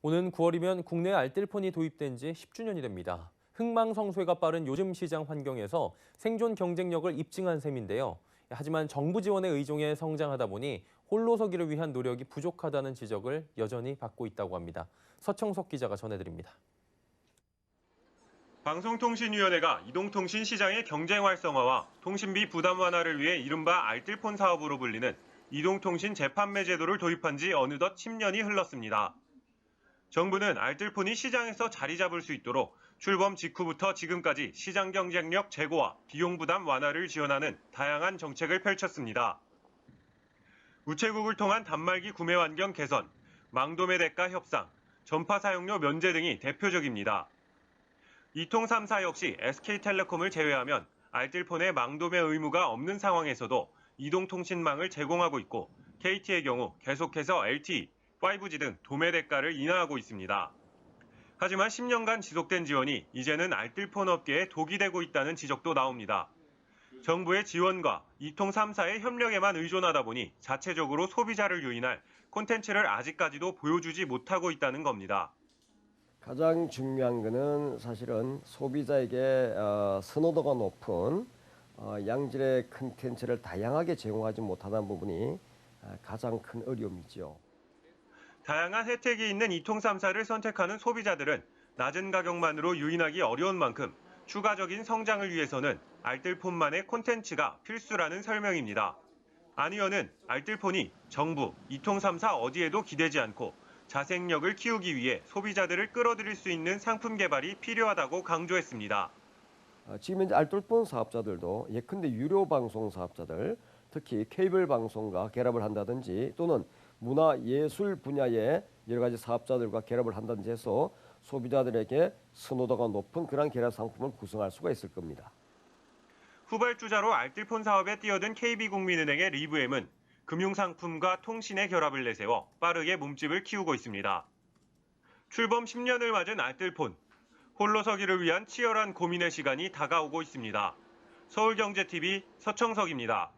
오는 9월이면 국내 알뜰폰이 도입된 지 10주년이 됩니다. 흥망성쇠가 빠른 요즘 시장 환경에서 생존 경쟁력을 입증한 셈인데요. 하지만 정부 지원에 의존해 성장하다 보니 홀로 서기를 위한 노력이 부족하다는 지적을 여전히 받고 있다고 합니다. 서청석 기자가 전해드립니다. 방송통신위원회가 이동통신 시장의 경쟁 활성화와 통신비 부담 완화를 위해 이른바 알뜰폰 사업으로 불리는 이동통신 재판매 제도를 도입한 지 어느덧 10년이 흘렀습니다. 정부는 알뜰폰이 시장에서 자리 잡을 수 있도록 출범 직후부터 지금까지 시장 경쟁력 제고와 비용 부담 완화를 지원하는 다양한 정책을 펼쳤습니다. 우체국을 통한 단말기 구매 환경 개선, 망도매 대가 협상, 전파 사용료 면제 등이 대표적입니다. 이통 3사 역시 SK텔레콤을 제외하면 알뜰폰의 망도매 의무가 없는 상황에서도 이동통신망을 제공하고 있고 KT의 경우 계속해서 LTE, 5G 등 도매 대가를 인하하고 있습니다. 하지만 10년간 지속된 지원이 이제는 알뜰폰 업계에 독이 되고 있다는 지적도 나옵니다. 정부의 지원과 이통 3사의 협력에만 의존하다 보니 자체적으로 소비자를 유인할 콘텐츠를 아직까지도 보여주지 못하고 있다는 겁니다. 가장 중요한 것은 사실은 소비자에게 선호도가 높은 양질의 콘텐츠를 다양하게 제공하지 못하는 부분이 가장 큰 어려움이죠. 다양한 혜택이 있는 이통 3사를 선택하는 소비자들은 낮은 가격만으로 유인하기 어려운 만큼 추가적인 성장을 위해서는 알뜰폰만의 콘텐츠가 필수라는 설명입니다. 안 의원은 알뜰폰이 정부, 이통 3사 어디에도 기대지 않고 자생력을 키우기 위해 소비자들을 끌어들일 수 있는 상품 개발이 필요하다고 강조했습니다. 지금 현재 알뜰폰 사업자들도 예컨대 유료 방송 사업자들, 특히 케이블 방송과 결합을 한다든지 또는 문화 예술 분야의 여러 가지 사업자들과 결합을 한다든지 해서 소비자들에게 선호도가 높은 그런 결합 상품을 구성할 수가 있을 겁니다. 후발주자로 알뜰폰 사업에 뛰어든 KB국민은행의 리브엠은 금융상품과 통신의 결합을 내세워 빠르게 몸집을 키우고 있습니다. 출범 10년을 맞은 알뜰폰, 홀로 서기를 위한 치열한 고민의 시간이 다가오고 있습니다. 서울경제TV 서청석입니다.